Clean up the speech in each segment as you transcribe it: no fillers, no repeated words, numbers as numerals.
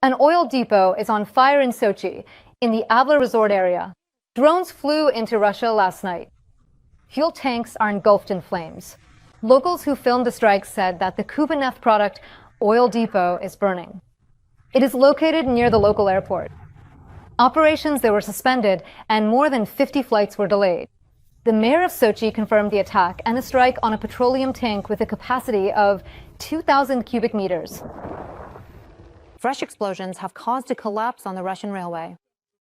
An oil depot is on fire in Sochi, in the Abla resort area. Drones flew into Russia last night. Fuel tanks are engulfed in flames. Locals who filmed the strike said that the Kubanef product oil depot is burning. It is located near the local airport. Operations there were suspended and more than 50 flights were delayed. The mayor of Sochi confirmed the attack and the strike on a petroleum tank with a capacity of 2,000 cubic meters. Fresh explosions have caused a collapse on the Russian railway.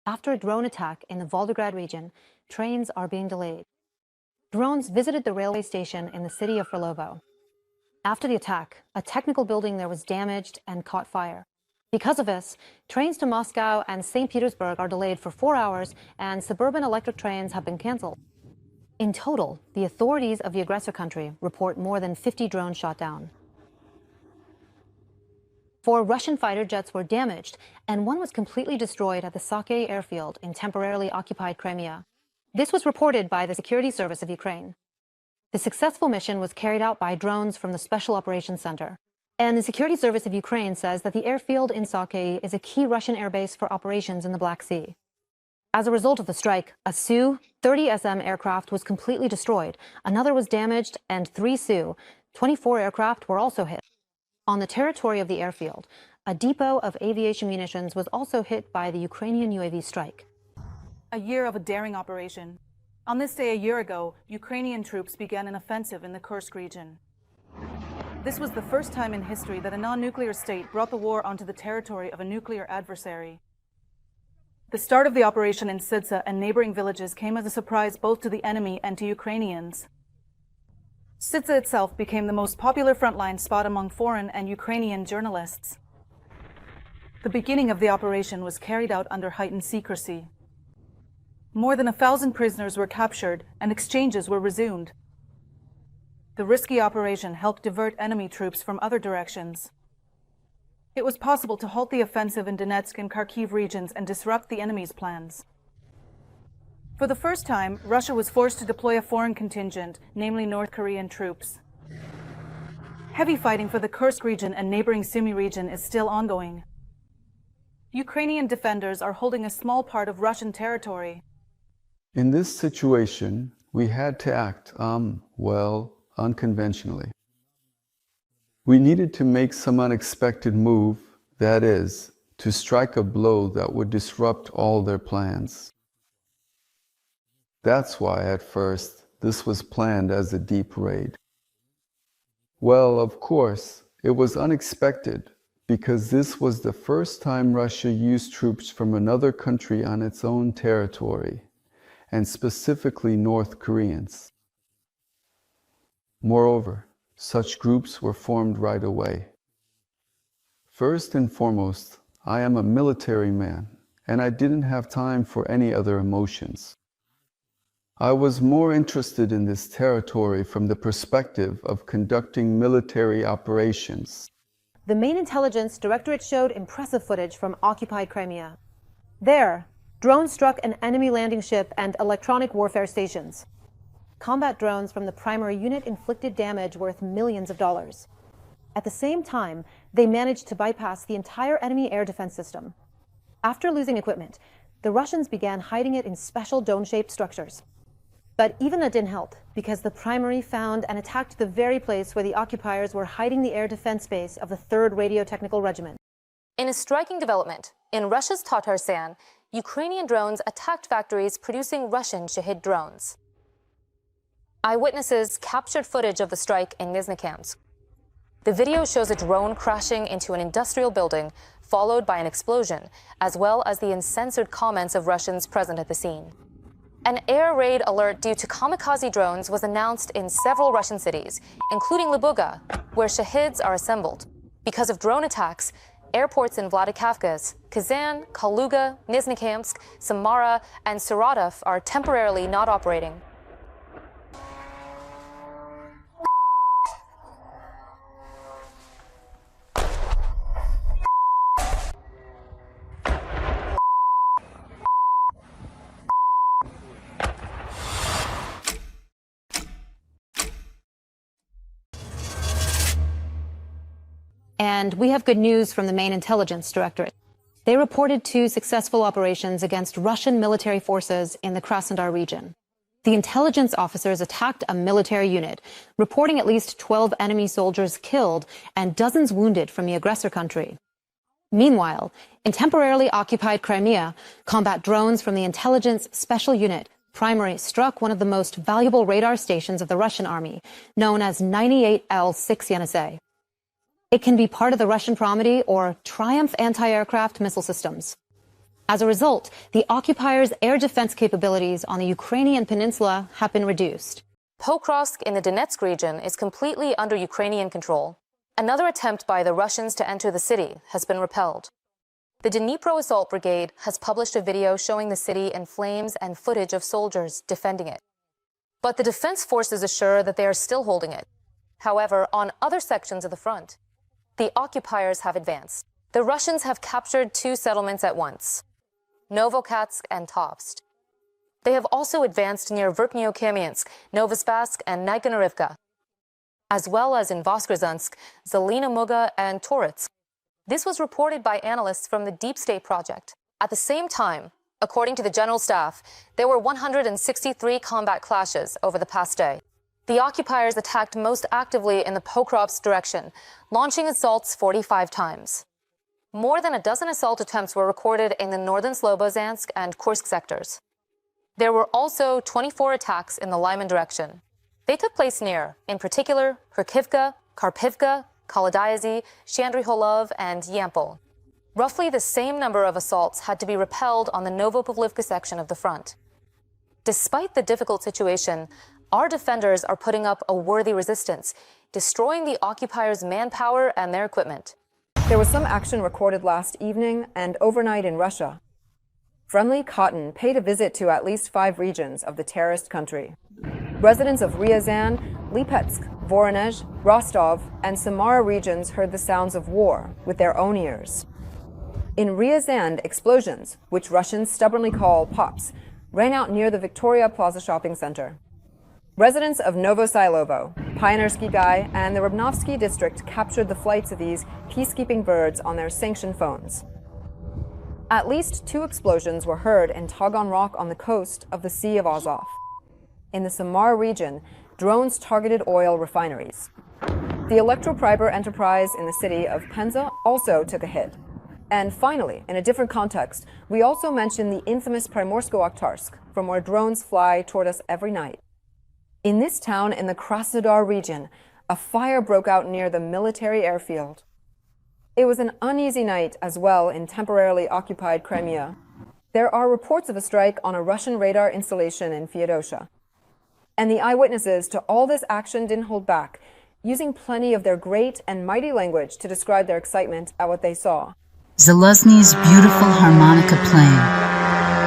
After a drone attack in the Volgograd region, trains are being delayed. Drones visited the railway station in the city of Frolovo. After the attack, a technical building there was damaged and caught fire. Because of this, trains to Moscow and St. Petersburg are delayed for 4 hours, and suburban electric trains have been canceled. In total, the authorities of the aggressor country report more than 50 drones shot down. 4 Russian fighter jets were damaged, and one was completely destroyed at the Shahed airfield in temporarily occupied Crimea. This was reported by the Security Service of Ukraine. The successful mission was carried out by drones from the Special Operations Center. And the Security Service of Ukraine says that the airfield in Shahed is a key Russian airbase for operations in the Black Sea. As a result of the strike, a Su-30SM aircraft was completely destroyed, another was damaged, and 3 Su-24 aircraft were also hit. On the territory of the airfield, a depot of aviation munitions was also hit by the Ukrainian UAV strike. A year of a daring operation. On this day a year ago, Ukrainian troops began an offensive in the Kursk region. This was the first time in history that a non-nuclear state brought the war onto the territory of a nuclear adversary. The start of the operation in Sidza and neighboring villages came as a surprise both to the enemy and to Ukrainians. Sidza itself became the most popular frontline spot among foreign and Ukrainian journalists. The beginning of the operation was carried out under heightened secrecy. More than 1,000 prisoners were captured and exchanges were resumed. The risky operation helped divert enemy troops from other directions. It was possible to halt the offensive in Donetsk and Kharkiv regions and disrupt the enemy's plans. For the first time, Russia was forced to deploy a foreign contingent, namely North Korean troops. Heavy fighting for the Kursk region and neighboring Sumy region is still ongoing. Ukrainian defenders are holding a small part of Russian territory. In this situation, we had to act, unconventionally. We needed to make some unexpected move, that is, to strike a blow that would disrupt all their plans. That's why, at first, this was planned as a deep raid. Well, of course, it was unexpected, because this was the first time Russia used troops from another country on its own territory, and specifically North Koreans. Moreover, such groups were formed right away. First and foremost, I am a military man, and I didn't have time for any other emotions. I was more interested in this territory from the perspective of conducting military operations. The main intelligence directorate showed impressive footage from occupied Crimea. There, drones struck an enemy landing ship and electronic warfare stations. Combat drones from the primary unit inflicted damage worth millions of dollars. At the same time, they managed to bypass the entire enemy air defense system. After losing equipment, the Russians began hiding it in special dome-shaped structures. But even that didn't help, because the primary found and attacked the very place where the occupiers were hiding the air defense base of the 3rd Radio-Technical Regiment. In a striking development, in Russia's Tatarstan, Ukrainian drones attacked factories producing Russian Shahed drones. Eyewitnesses captured footage of the strike in Nizhny-Kamsk. The video shows a drone crashing into an industrial building, followed by an explosion, as well as the uncensored comments of Russians present at the scene. An air raid alert due to kamikaze drones was announced in several Russian cities, including Lubuga, where Shaheds are assembled. Because of drone attacks, airports in Vladikavkaz, Kazan, Kaluga, Nizhny-Kamsk, Samara, and Saratov are temporarily not operating. And we have good news from the main intelligence directorate. They reported 2 successful operations against Russian military forces in the Krasnodar region. The intelligence officers attacked a military unit, reporting at least 12 enemy soldiers killed and dozens wounded from the aggressor country. Meanwhile, in temporarily occupied Crimea, combat drones from the intelligence special unit Primary struck one of the most valuable radar stations of the Russian army, known as 98L6 Yenisei. It can be part of the Russian Promety or Triumph anti-aircraft missile systems. As a result, the occupiers' air defense capabilities on the Ukrainian peninsula have been reduced. Pokrovsk in the Donetsk region is completely under Ukrainian control. Another attempt by the Russians to enter the city has been repelled. The Dnipro Assault Brigade has published a video showing the city in flames and footage of soldiers defending it. But the defense forces assure that they are still holding it. However, on other sections of the front, the occupiers have advanced. The Russians have captured 2 settlements at once, Novokatsk and Tovst. They have also advanced near Verkhnyo-Kamiensk, Novospasssk, and Naikonarivka, as well as in Voskrzynsk, Zelina Muga, and Toretsk. This was reported by analysts from the Deep State Project. At the same time, according to the General Staff, there were 163 combat clashes over the past day. The occupiers attacked most actively in the Pokrovsk direction, launching assaults 45 times. More than a dozen assault attempts were recorded in the northern Slobozhansk and Kursk sectors. There were also 24 attacks in the Lyman direction. They took place near, in particular, Kharkivka, Karpivka, Kolodyazy, Shandry-Holov, and Yampol. Roughly the same number of assaults had to be repelled on the Novopavlivka section of the front. Despite the difficult situation, our defenders are putting up a worthy resistance, destroying the occupiers' manpower and their equipment. There was some action recorded last evening and overnight in Russia. Friendly Cotton paid a visit to at least 5 regions of the terrorist country. Residents of Ryazan, Lipetsk, Voronezh, Rostov, and Samara regions heard the sounds of war with their own ears. In Ryazan, explosions, which Russians stubbornly call pops, rang out near the Victoria Plaza shopping center. Residents of Novosailovo, Pioneersky Guy, and the Rybnovsky district captured the flights of these peacekeeping birds on their sanctioned phones. At least 2 explosions were heard in Taganrog on the coast of the Sea of Azov. In the Samar region, drones targeted oil refineries. The Electropriber enterprise in the city of Penza also took a hit. And finally, in a different context, we also mention the infamous Primorsko-Akhtarsk, from where drones fly toward us every night. In this town in the Krasnodar region, a fire broke out near the military airfield. It was an uneasy night as well in temporarily occupied Crimea. There are reports of a strike on a Russian radar installation in Feodosia. And the eyewitnesses to all this action didn't hold back, using plenty of their great and mighty language to describe their excitement at what they saw. Zelazny's beautiful harmonica playing,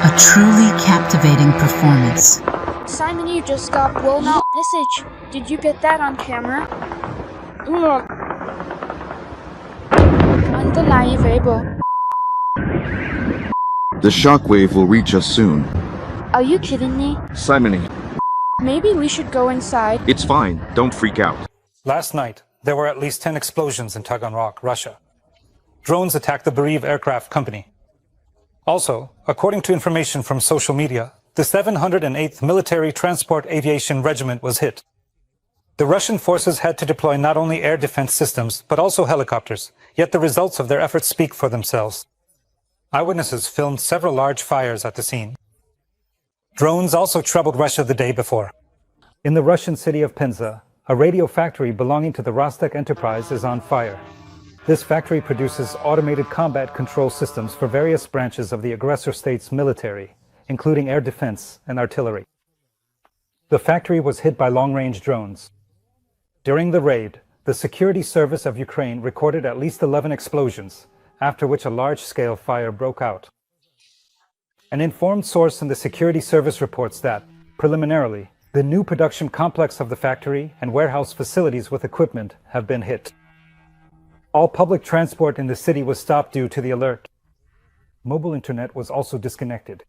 a truly captivating performance. Simon, you just got blown out message. Did you get that on camera? Unbelievable. The shockwave will reach us soon. Are you kidding me? Simony. Maybe we should go inside. It's fine. Don't freak out. Last night, there were at least 10 explosions in Taganrog, Russia. Drones attacked the Bereev Aircraft Company. Also, according to information from social media, the 708th Military Transport Aviation Regiment was hit. The Russian forces had to deploy not only air defense systems, but also helicopters, yet the results of their efforts speak for themselves. Eyewitnesses filmed several large fires at the scene. Drones also troubled Russia the day before. In the Russian city of Penza, a radio factory belonging to the Rostec enterprise is on fire. This factory produces automated combat control systems for various branches of the aggressor state's military, including air defense and artillery. The factory was hit by long-range drones. During the raid, the Security Service of Ukraine recorded at least 11 explosions, after which a large-scale fire broke out. An informed source in the Security Service reports that, preliminarily, the new production complex of the factory and warehouse facilities with equipment have been hit. All public transport in the city was stopped due to the alert. Mobile internet was also disconnected.